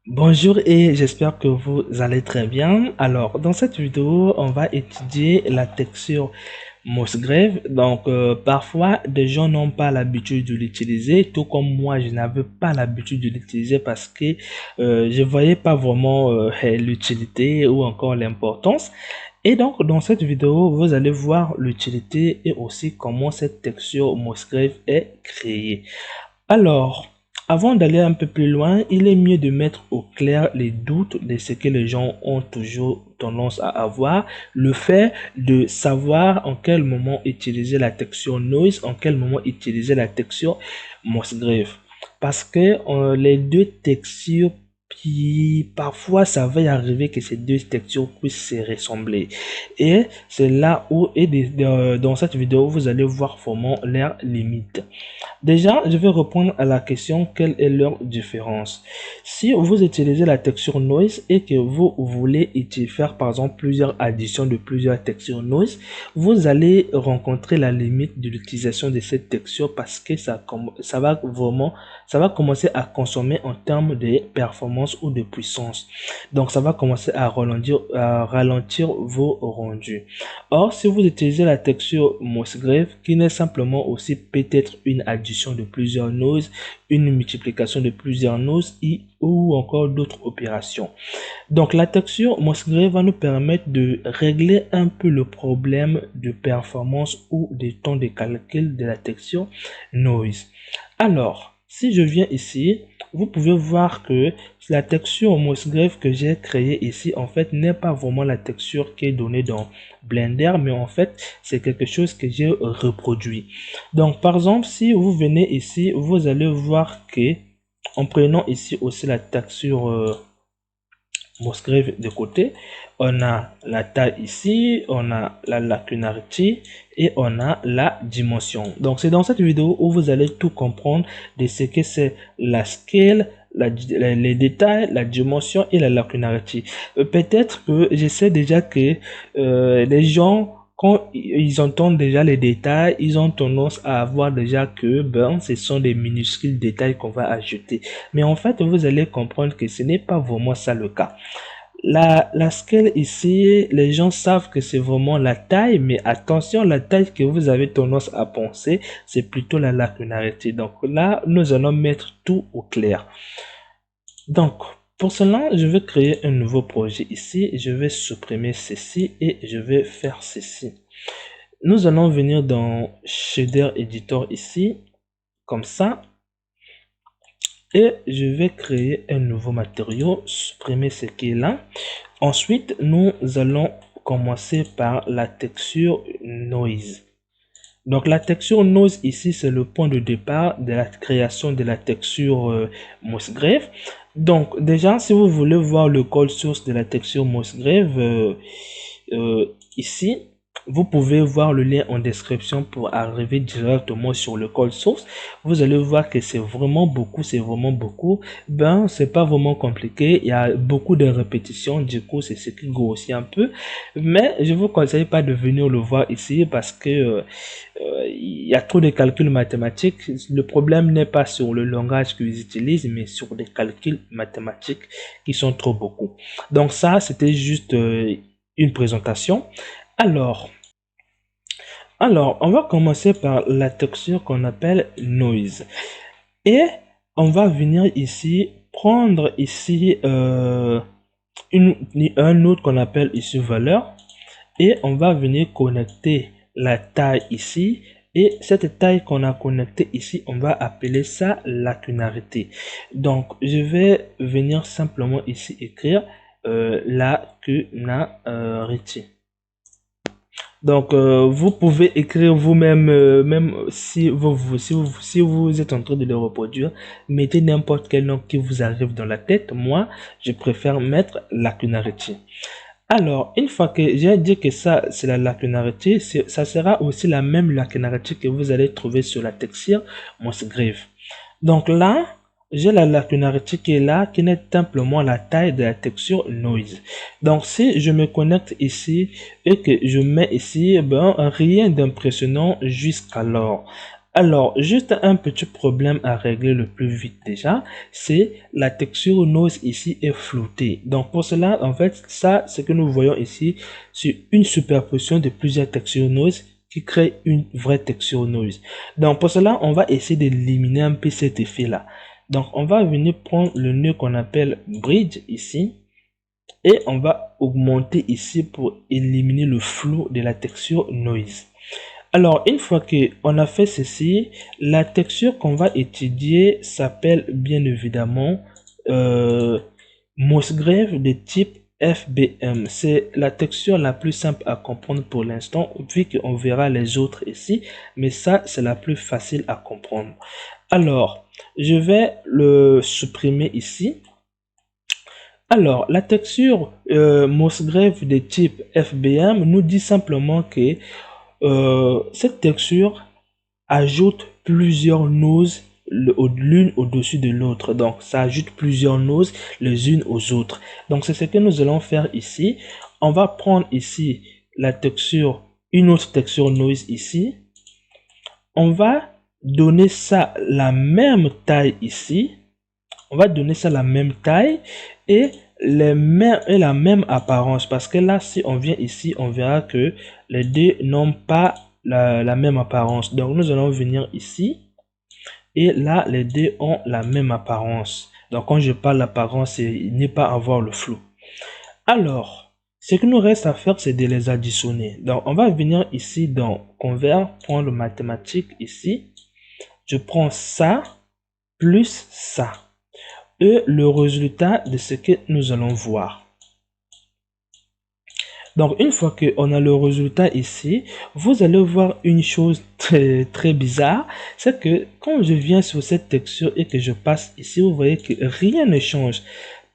Bonjour et j'espère que vous allez très bien. Alors, dans cette vidéo, on va étudier la texture Musgrave. Donc, parfois, des gens n'ont pas l'habitude de l'utiliser, tout comme moi, je n'avais pas l'habitude de l'utiliser parce que je voyais pas vraiment l'utilité ou encore l'importance. Et donc, dans cette vidéo, vous allez voir l'utilité et aussi comment cette texture Musgrave est créée. Alors, avant d'aller un peu plus loin, il est mieux de mettre au clair les doutes de ce que les gens ont toujours tendance à avoir, le fait de savoir en quel moment utiliser la texture noise, en quel moment utiliser la texture Musgrave. Parce que les deux textures, puis parfois ça va y arriver que ces deux textures puissent se ressembler. Et c'est là où, dans cette vidéo, vous allez voir vraiment leurs limites. Déjà, je vais répondre à la question quelle est leur différence. Si vous utilisez la texture noise et que vous voulez faire par exemple plusieurs additions de plusieurs textures noise, vous allez rencontrer la limite de l'utilisation de cette texture parce que ça va commencer à consommer en termes de performance ou de puissance. Donc ça va commencer à ralentir vos rendus. Or, si vous utilisez la texture Musgrave, qui n'est simplement aussi peut-être une addition de plusieurs nodes, une multiplication de plusieurs nodes ou encore d'autres opérations. Donc, la texture Musgrave va nous permettre de régler un peu le problème de performance ou de temps de calcul de la texture noise. Alors, si je viens ici, vous pouvez voir que la texture Musgrave que j'ai créée ici, en fait, n'est pas vraiment la texture qui est donnée dans Blender, mais en fait, c'est quelque chose que j'ai reproduit. Donc, par exemple, si vous venez ici, vous allez voir que, en prenant ici aussi la texture Musgrave de côté, on a la taille ici, on a la lacunarity et on a la dimension. Donc c'est dans cette vidéo où vous allez tout comprendre de ce que c'est la scale, les détails, la dimension et la lacunarity. Peut-être que je sais déjà que les gens quand ils entendent déjà les détails, ils ont tendance à avoir déjà que ben, ce sont des minuscules détails qu'on va ajouter. Mais en fait, vous allez comprendre que ce n'est pas vraiment ça le cas. La scale ici, les gens savent que c'est vraiment la taille, mais attention, la taille que vous avez tendance à penser, c'est plutôt la lacunarité. Donc là, nous allons mettre tout au clair. Donc, pour cela, je vais créer un nouveau projet ici. Je vais supprimer ceci et je vais faire ceci. Nous allons venir dans Shader Editor ici, comme ça. Et je vais créer un nouveau matériau, supprimer ce qui est là. Ensuite, nous allons commencer par la texture noise. Donc la texture noise ici, c'est le point de départ de la création de la texture Musgrave. Donc déjà, si vous voulez voir le code source de la texture Musgrave, ici, vous pouvez voir le lien en description pour arriver directement sur le code source. Vous allez voir que c'est vraiment beaucoup, c'est vraiment beaucoup. Ben, c'est pas vraiment compliqué. Il y a beaucoup de répétitions. Du coup, c'est ce qui grossit un peu. Mais je vous conseille pas de venir le voir ici parce que il y a trop de calculs mathématiques. Le problème n'est pas sur le langage qu'ils utilisent, mais sur des calculs mathématiques qui sont trop beaucoup. Donc ça, c'était juste une présentation. Alors, on va commencer par la texture qu'on appelle noise. Et on va venir ici, prendre ici un node qu'on appelle ici valeur. Et on va venir connecter la taille ici. Et cette taille qu'on a connectée ici, on va appeler ça lacunarité. Donc, je vais venir simplement ici écrire lacunarité. Donc, vous pouvez écrire vous-même, même si vous êtes en train de le reproduire, mettez n'importe quel nom qui vous arrive dans la tête. Moi, je préfère mettre lacunarity. Alors, une fois que j'ai dit que ça, c'est la lacunarity, ça sera aussi la même lacunarity que vous allez trouver sur la texture Musgrave. Donc là, j'ai la lacunarity qui est là, qui n'est simplement la taille de la texture noise. Donc si je me connecte ici et que je mets ici, ben, rien d'impressionnant jusqu'alors. Alors, juste un petit problème à régler le plus vite déjà, c'est la texture noise ici est floutée. Donc pour cela, en fait, ça, ce que nous voyons ici, c'est une superposition de plusieurs textures noise qui crée une vraie texture noise. Donc pour cela, on va essayer d'éliminer un peu cet effet-là. Donc on va venir prendre le nœud qu'on appelle bridge ici et on va augmenter ici pour éliminer le flou de la texture noise. Alors, une fois qu'on a fait ceci, la texture qu'on va étudier s'appelle bien évidemment Musgrave de type FBM. C'est la texture la plus simple à comprendre pour l'instant, vu qu'on verra les autres ici, mais ça, c'est la plus facile à comprendre. Alors, je vais le supprimer ici. Alors, la texture Musgrave de type FBM nous dit simplement que cette texture ajoute plusieurs noses l'une au-dessus de l'autre. Donc, ça ajoute plusieurs noses les unes aux autres. Donc, c'est ce que nous allons faire ici. On va prendre ici la texture, une autre texture noise ici. On va donner ça la même taille ici. On va donner ça la même taille et la même apparence, parce que là, si on vient ici, on verra que les deux n'ont pas la même apparence. Donc nous allons venir ici et là les deux ont la même apparence. Donc quand je parle d'apparence, c'est ne pas avoir le flou. Alors ce que nous reste à faire, c'est de les additionner. Donc on va venir ici dans convert, prendre le mathématique ici, je prends ça plus ça et le résultat de ce que nous allons voir. Donc une fois qu'on a le résultat ici, vous allez voir une chose très bizarre, c'est que quand je viens sur cette texture et que je passe ici, vous voyez que rien ne change.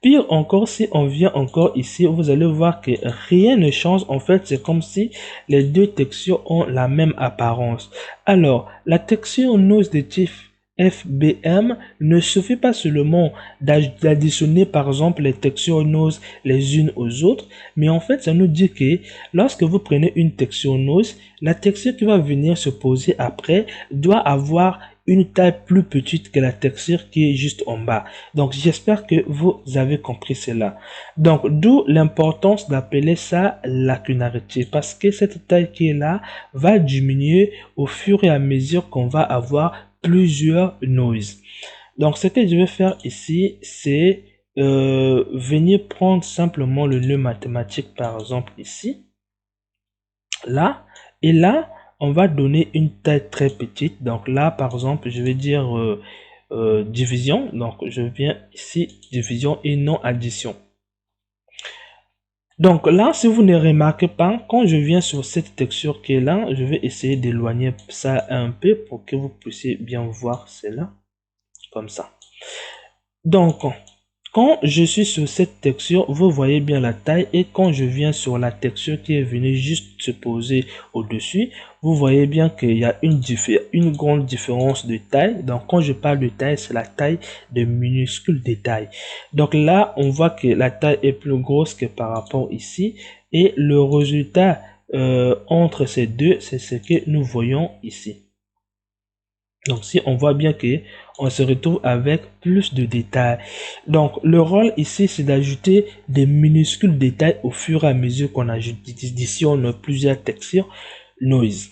Pire encore, si on vient encore ici, vous allez voir que rien ne change. En fait, c'est comme si les deux textures ont la même apparence. Alors, la texture nose de type FBM ne suffit pas seulement d'additionner par exemple les textures nose les unes aux autres, mais en fait ça nous dit que lorsque vous prenez une texture nose, la texture qui va venir se poser après doit avoir une taille plus petite que la texture qui est juste en bas. Donc j'espère que vous avez compris cela. Donc d'où l'importance d'appeler ça lacunarité, parce que cette taille qui est là va diminuer au fur et à mesure qu'on va avoir plusieurs noises. Donc ce que je vais faire ici, c'est venir prendre simplement le nœud mathématique par exemple ici, là, et là on va donner une taille très petite. Donc là par exemple je vais dire division, donc je viens ici division et non addition. Donc là, si vous ne remarquez pas, quand je viens sur cette texture qui est là, je vais essayer d'éloigner ça un peu pour que vous puissiez bien voir cela, comme ça. Donc, quand je suis sur cette texture, vous voyez bien la taille, et quand je viens sur la texture qui est venue juste se poser au-dessus, vous voyez bien qu'il y a une grande différence de taille. Donc, quand je parle de taille, c'est la taille de minuscules détails. Donc là, on voit que la taille est plus grosse que par rapport ici, et le résultat entre ces deux, c'est ce que nous voyons ici. Donc si on voit bien que on se retrouve avec plus de détails. Donc le rôle ici, c'est d'ajouter des minuscules détails au fur et à mesure qu'on additionne plusieurs textures noise.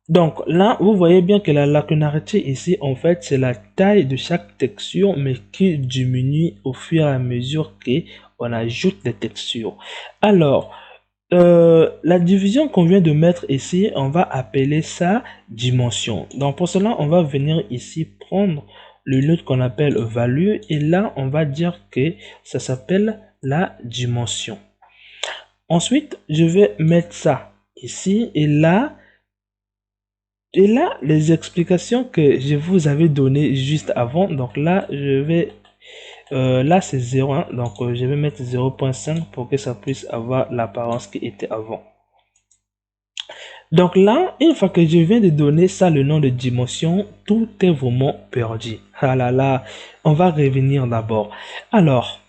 Donc là, vous voyez bien que la lacunarité ici, en fait, c'est la taille de chaque texture, mais qui diminue au fur et à mesure qu'on ajoute des textures. Alors, la division qu'on vient de mettre ici, on va appeler ça dimension. Donc pour cela, on va venir ici prendre le nœud qu'on appelle value, et là on va dire que ça s'appelle la dimension. Ensuite, je vais mettre ça ici, et là les explications que je vous avais données juste avant. Donc là je vais là c'est 0,1, donc je vais mettre 0,5 pour que ça puisse avoir l'apparence qui était avant. Donc là, une fois que je viens de donner ça le nom de dimension, tout est vraiment perdu. Ah là là, on va revenir d'abord. Alors,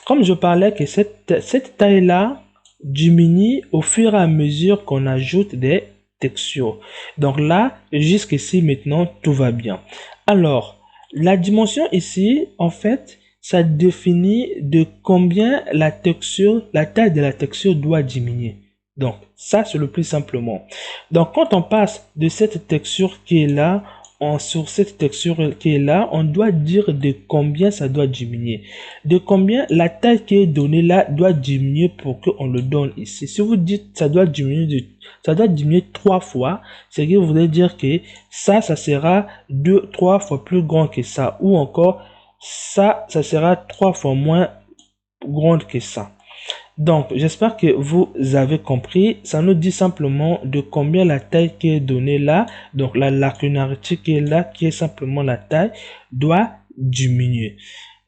comme je parlais que cette taille là diminue au fur et à mesure qu'on ajoute des texture. Donc là, jusqu'ici, maintenant, tout va bien. Alors, la dimension ici, en fait, ça définit de combien la texture, la taille de la texture doit diminuer. Donc, ça, c'est le plus simplement. Donc, quand on passe de cette texture qui est là, sur cette texture qui est là, on doit dire de combien ça doit diminuer. De combien la taille qui est donnée là doit diminuer pour qu'on le donne ici. Si vous dites ça doit diminuer 3 fois, c'est que vous voulez dire que ça sera 3 fois plus grand que ça. Ou encore, ça sera 3 fois moins grande que ça. Donc, j'espère que vous avez compris. Ça nous dit simplement de combien la taille qui est donnée là, donc la lacunarité qui est là, qui est simplement la taille, doit diminuer.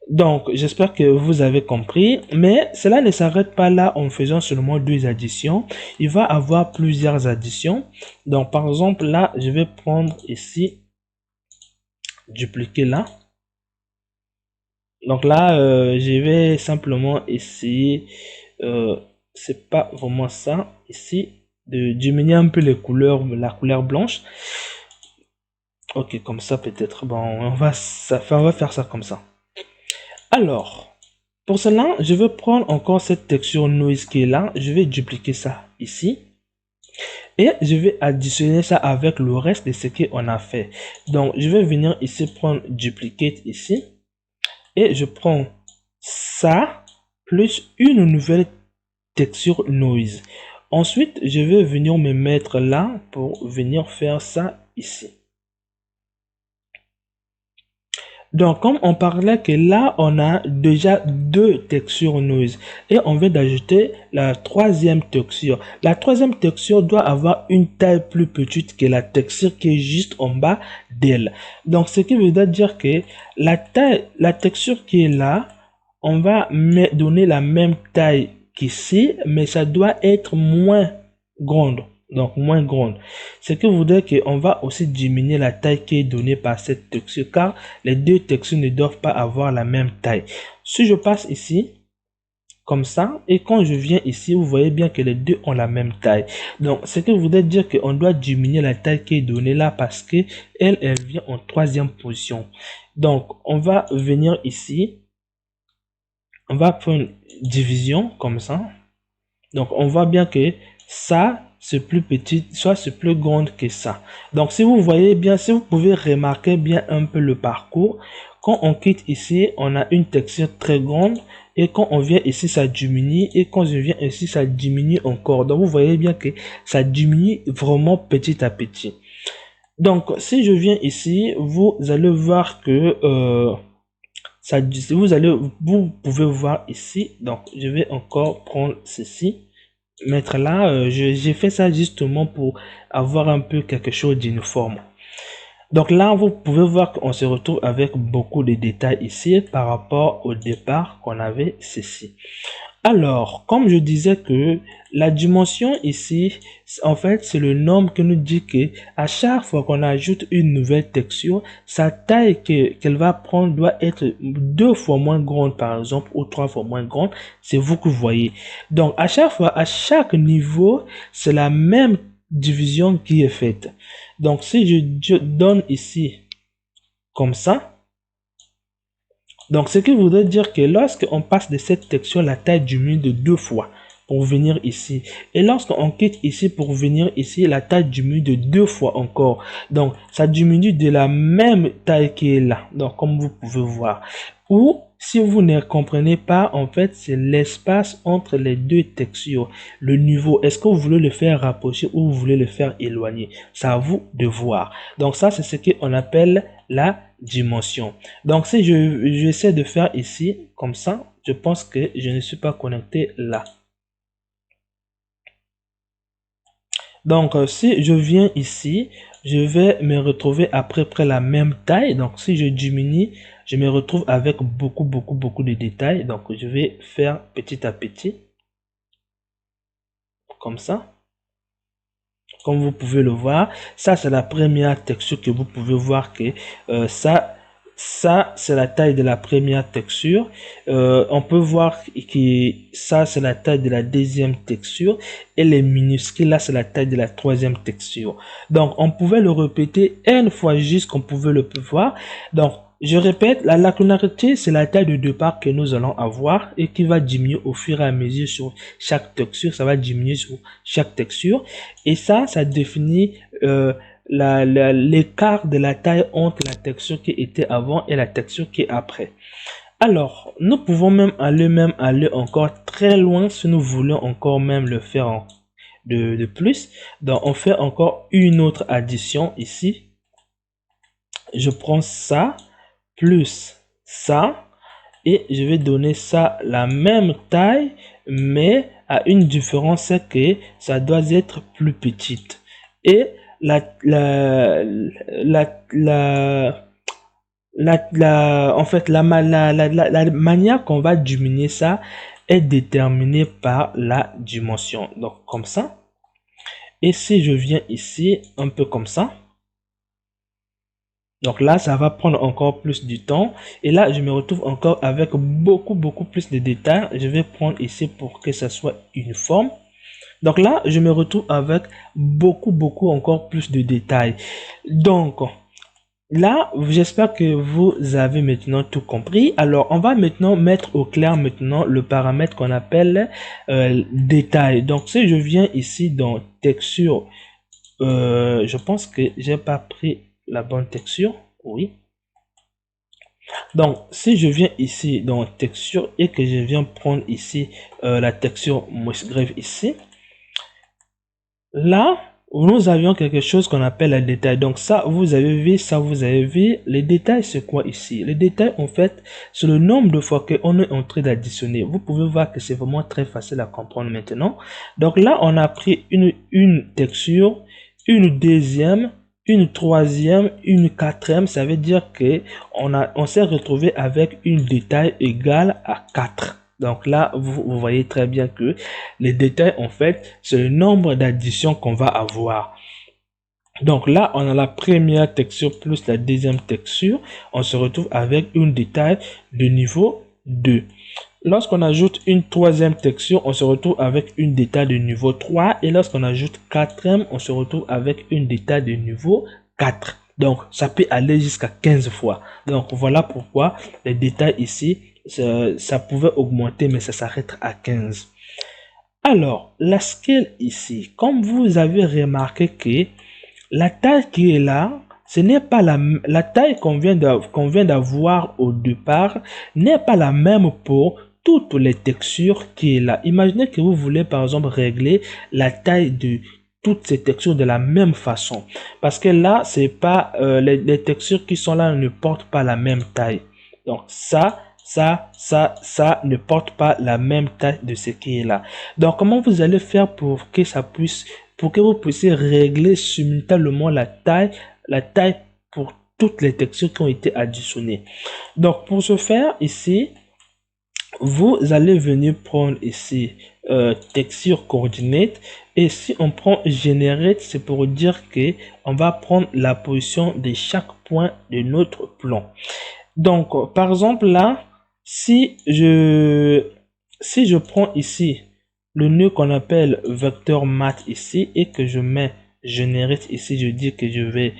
Donc, j'espère que vous avez compris, mais cela ne s'arrête pas là en faisant seulement 2 additions. Il va avoir plusieurs additions. Donc, par exemple, là, je vais prendre ici, dupliquer là. Donc là, je vais simplement essayer, c'est pas vraiment ça, ici, de diminuer un peu les couleurs, la couleur blanche. Ok, comme ça peut-être, bon, on va faire ça comme ça. Alors, pour cela, je vais prendre encore cette texture noise qui est là, je vais dupliquer ça ici. Et je vais additionner ça avec le reste de ce qu'on a fait. Donc, je vais venir ici prendre duplicate ici. Et je prends ça plus une nouvelle texture noise. Ensuite, je vais venir me mettre là pour venir faire ça ici. Donc, comme on parlait que là, on a déjà 2 textures noise et on vient d'ajouter la troisième texture. La troisième texture doit avoir une taille plus petite que la texture qui est juste en bas d'elle. Donc, ce qui veut dire que la texture qui est là, on va donner la même taille qu'ici, mais ça doit être moins grande. Donc moins grande. Ce qui voudrait qu'on va aussi diminuer la taille qui est donnée par cette texture, car les 2 textures ne doivent pas avoir la même taille. Si je passe ici, comme ça, et quand je viens ici, vous voyez bien que les 2 ont la même taille. Donc, ce qui voudrait dire qu'on doit diminuer la taille qui est donnée là, parce que elle vient en 3e position. Donc, on va venir ici, on va prendre division, comme ça. Donc, on voit bien que ça, c'est plus petit, soit c'est plus grande que ça. Donc, si vous voyez bien, si vous pouvez remarquer bien un peu le parcours, quand on quitte ici, on a une texture très grande. Et quand on vient ici, ça diminue. Et quand je viens ici, ça diminue encore. Donc, vous voyez bien que ça diminue vraiment petit à petit. Donc, si je viens ici, vous allez voir que... vous pouvez voir ici. Donc, je vais encore prendre ceci, mettre là. J'ai fait ça justement pour avoir un peu quelque chose d'uniforme. Donc là, vous pouvez voir qu'on se retrouve avec beaucoup de détails ici par rapport au départ qu'on avait ceci. Alors, comme je disais que la dimension ici, en fait, c'est le nombre qui nous dit que à chaque fois qu'on ajoute une nouvelle texture, sa taille qu'elle va prendre doit être 2 fois moins grande, par exemple, ou 3 fois moins grande. C'est vous que vous voyez. Donc, à chaque fois, à chaque niveau, c'est la même division qui est faite. Donc, si je donne ici comme ça, donc, ce qui voudrait dire que lorsqu'on passe de cette texture, la taille diminue de 2 fois pour venir ici. Et lorsqu'on quitte ici pour venir ici, la taille diminue de 2 fois encore. Donc, ça diminue de la même taille qui est là. Donc, comme vous pouvez voir. Ou, si vous ne comprenez pas, en fait, c'est l'espace entre les 2 textures. Le niveau, est-ce que vous voulez le faire rapprocher ou vous voulez le faire éloigner? C'est à vous de voir. Donc, ça, c'est ce qu'on appelle la dimension. Donc, si j'essaie de faire ici, comme ça, je pense que je ne suis pas connecté là. Donc, si je viens ici, je vais me retrouver à peu près la même taille. Donc, si je diminue, je me retrouve avec beaucoup de détails. Donc, je vais faire petit à petit. Comme ça. Comme vous pouvez le voir, ça c'est la première texture que vous pouvez voir que ça ça c'est la taille de la première texture. On peut voir que ça c'est la taille de la deuxième texture et les minuscules là c'est la taille de la troisième texture. Donc on pouvait le répéter une fois jusqu'on pouvait le voir. Donc je répète, la lacunarité, c'est la taille de départ que nous allons avoir et qui va diminuer au fur et à mesure sur chaque texture. Ça va diminuer sur chaque texture. Et ça définit l'écart de la taille entre la texture qui était avant et la texture qui est après. Alors, nous pouvons même aller encore très loin si nous voulons encore même le faire de plus. Donc, on fait encore une autre addition ici. Je prends ça plus ça et je vais donner ça la même taille mais à une différence, c'est que ça doit être plus petite et en fait la manière qu'on va diminuer ça est déterminée par la dimension. Donc comme ça, et si je viens ici un peu comme ça, donc là, ça va prendre encore plus du temps. Et là, je me retrouve encore avec beaucoup plus de détails. Je vais prendre ici pour que ça soit uniforme. Donc là, je me retrouve avec beaucoup encore plus de détails. Donc là, j'espère que vous avez maintenant tout compris. Alors, on va maintenant mettre au clair maintenant le paramètre qu'on appelle détail. Donc, si je viens ici dans texture, je pense que j'ai pas pris la bonne texture, oui. Donc, si je viens ici dans texture et que je viens prendre ici la texture Musgrave ici, là, nous avions quelque chose qu'on appelle le détail. Donc, ça, vous avez vu, ça, vous avez vu. Les détails, c'est quoi ici? Les détails, en fait, c'est le nombre de fois qu'on est en train d'additionner. Vous pouvez voir que c'est vraiment très facile à comprendre maintenant. Donc là, on a pris une texture, une deuxième, une troisième, une quatrième. Ça veut dire que on s'est retrouvé avec une détail égale à 4. Donc là, vous voyez très bien que les détails, en fait, c'est le nombre d'additions qu'on va avoir. Donc là, on a la première texture plus la deuxième texture. On se retrouve avec une détail de niveau 2. Lorsqu'on ajoute une troisième texture, on se retrouve avec une détail de niveau 3. Et lorsqu'on ajoute quatrième, on se retrouve avec une détail de niveau 4. Donc, ça peut aller jusqu'à 15 fois. Donc, voilà pourquoi les détails ici, ça pouvait augmenter, mais ça s'arrête à 15. Alors, la scale ici, comme vous avez remarqué que la taille qui est là, ce n'est pas la taille qu'on vient d'avoir au départ, n'est pas la même pour toutes les textures qui est là. Imaginez que vous voulez par exemple régler la taille de toutes ces textures de la même façon. Parce que là, c'est pas les textures qui sont là ne portent pas la même taille. Donc ça ne porte pas la même taille de ce qui est là. Donc comment vous allez faire pour que ça puisse, pour que vous puissiez régler simultanément la taille pour toutes les textures qui ont été additionnées. Donc pour ce faire ici, vous allez venir prendre ici texture coordinate, et si on prend generate, c'est pour dire que on va prendre la position de chaque point de notre plan. Donc par exemple là, si je prends ici le nœud qu'on appelle vecteur mat ici et que je mets generate ici, je dis que je vais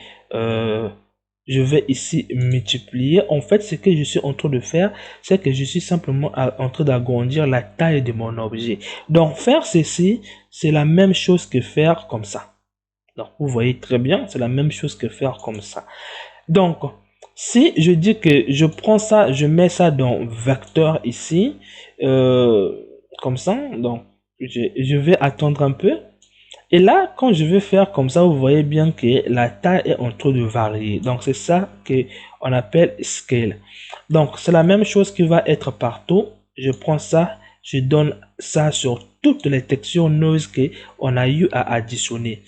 ici multiplier. En fait, ce que je suis en train de faire, c'est que je suis simplement en train d'agrandir la taille de mon objet. Donc faire ceci, c'est la même chose que faire comme ça. Donc vous voyez très bien, c'est la même chose que faire comme ça. Donc si je dis que je prends ça, je mets ça dans vecteur ici, comme ça, donc je vais attendre un peu. Et là, quand je vais faire comme ça, vous voyez bien que la taille est en train de varier. Donc c'est ça qu'on appelle scale. Donc c'est la même chose qui va être partout. Je prends ça, je donne ça sur toutes les textures noise qu'on a eu à additionner.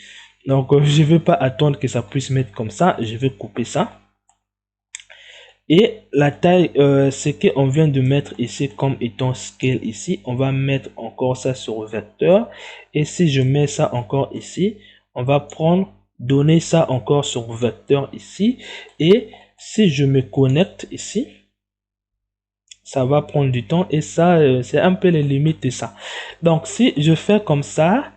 Donc je ne vais pas attendre que ça puisse mettre comme ça, je vais couper ça. Et la taille, ce qu'on vient de mettre ici comme étant scale ici, on va mettre encore ça sur vecteur. Et si je mets ça encore ici, on va donner ça encore sur vecteur ici. Et si je me connecte ici, ça va prendre du temps et ça, c'est un peu les limites de ça. Donc, si je fais comme ça,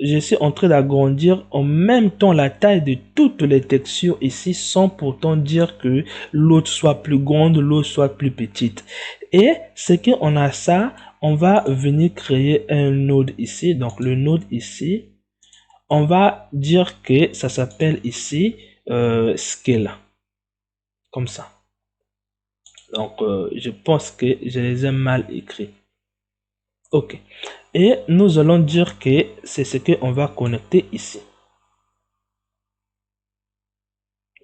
je suis en train d'agrandir en même temps la taille de toutes les textures ici sans pourtant dire que l'autre soit plus grande, l'autre soit plus petite. Et c'est qu'on a ça, on va venir créer un node ici. Donc le node ici, on va dire que ça s'appelle ici scale. Comme ça. Donc je pense que je les ai mal écrits. Ok. Et nous allons dire que c'est ce qu'on va connecter ici.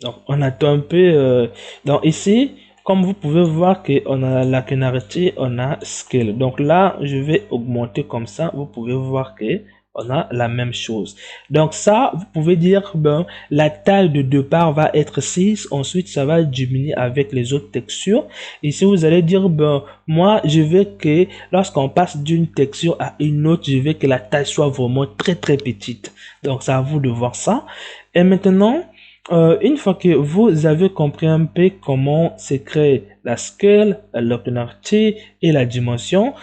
Donc, on attend un peu. Donc, ici, comme vous pouvez voir qu'on a la canarité, on a scale. Donc là, je vais augmenter comme ça. Vous pouvez voir que on a la même chose. Donc ça, vous pouvez dire, ben, la taille de départ va être 6. Ensuite, ça va diminuer avec les autres textures. Ici, vous allez dire, ben, moi, je veux que lorsqu'on passe d'une texture à une autre, je veux que la taille soit vraiment très, très petite. Donc, c'est à vous de voir ça. Et maintenant, une fois que vous avez compris un peu comment se crée la scale, l'opinarity et la dimension,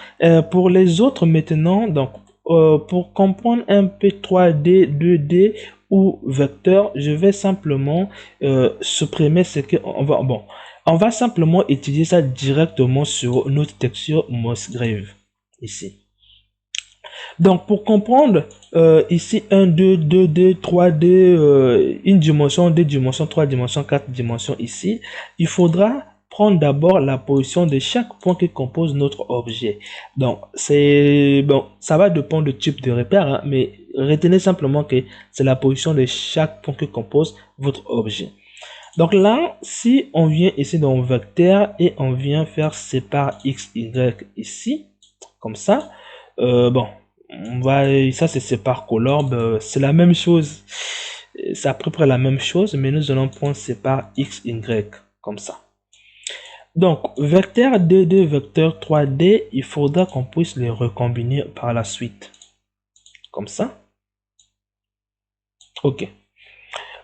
pour les autres maintenant, donc pour comprendre un peu 3D, 2D ou vecteur, je vais simplement supprimer ce que on va simplement étudier ça directement sur notre texture Mossgrave ici. Donc, pour comprendre ici 1, 2, 2D, 3D, une dimension, 2 dimensions, 3 dimensions, 4 dimensions ici, il faudra prendre d'abord la position de chaque point qui compose notre objet. Donc, c'est bon, ça va dépendre du type de repère, hein, mais retenez simplement que c'est la position de chaque point qui compose votre objet. Donc là, si on vient ici dans vecteur et on vient faire sépare x, y ici, comme ça, bon, on va, ça c'est sépare color, c'est la même chose, c'est à peu près la même chose, mais nous allons prendre sépare x, y, comme ça. Donc, vecteur 2D, vecteur 3D, il faudra qu'on puisse les recombiner par la suite, comme ça. Ok.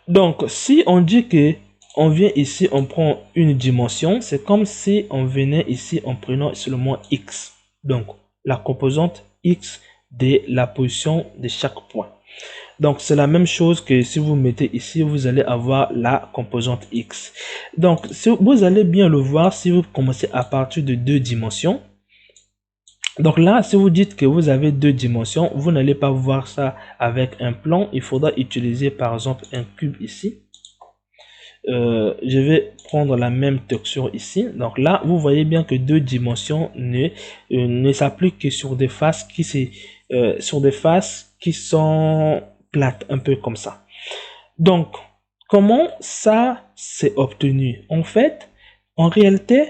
Donc, si on dit que on vient ici, on prend une dimension, c'est comme si on venait ici en prenant seulement x. Donc, la composante x de la position de chaque point. Donc, c'est la même chose que si vous mettez ici, vous allez avoir la composante x. Donc, vous allez bien le voir si vous commencez à partir de 2 dimensions. Donc là, si vous dites que vous avez 2 dimensions, vous n'allez pas voir ça avec un plan. Il faudra utiliser par exemple un cube ici. Je vais prendre la même texture ici. Donc là, vous voyez bien que 2 dimensions ne s'appliquent que sur des faces qui sont plates, un peu comme ça. Donc, comment ça s'est obtenu? En fait, en réalité,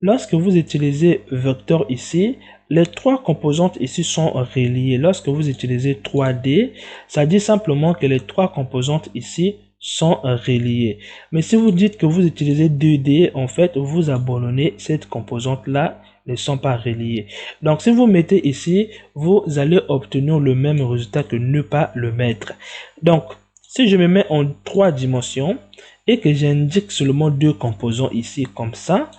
lorsque vous utilisez vecteur ici, les 3 composantes ici sont reliées. Lorsque vous utilisez 3D, ça dit simplement que les 3 composantes ici sont reliées. Mais si vous dites que vous utilisez 2D, en fait, vous abandonnez cette composante-là, ne sont pas reliées. Donc, si vous mettez ici, vous allez obtenir le même résultat que ne pas le mettre. Donc, si je me mets en 3 dimensions et que j'indique seulement 2 composants ici comme ça,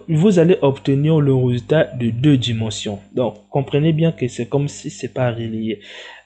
vous allez obtenir le résultat de 2 dimensions. Donc, comprenez bien que c'est comme si c'est pas relié.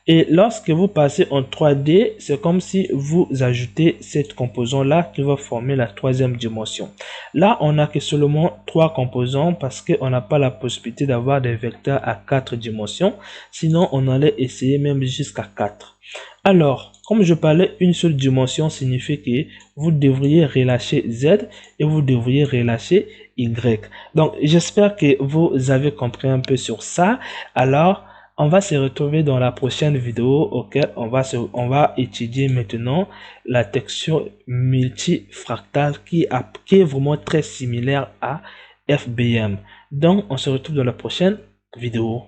Et lorsque vous passez en 3D, c'est comme si vous ajoutez cette composant-là qui va former la 3e dimension. Là, on n'a que seulement 3 composants parce qu'on n'a pas la possibilité d'avoir des vecteurs à 4 dimensions. Sinon, on allait essayer même jusqu'à 4. Alors, comme je parlais, une seule dimension signifie que vous devriez relâcher Z et vous devriez relâcher Y. Donc, j'espère que vous avez compris un peu sur ça. Alors, on va se retrouver dans la prochaine vidéo auquel on va étudier maintenant la texture multifractale qui est vraiment très similaire à FBM. Donc, on se retrouve dans la prochaine vidéo.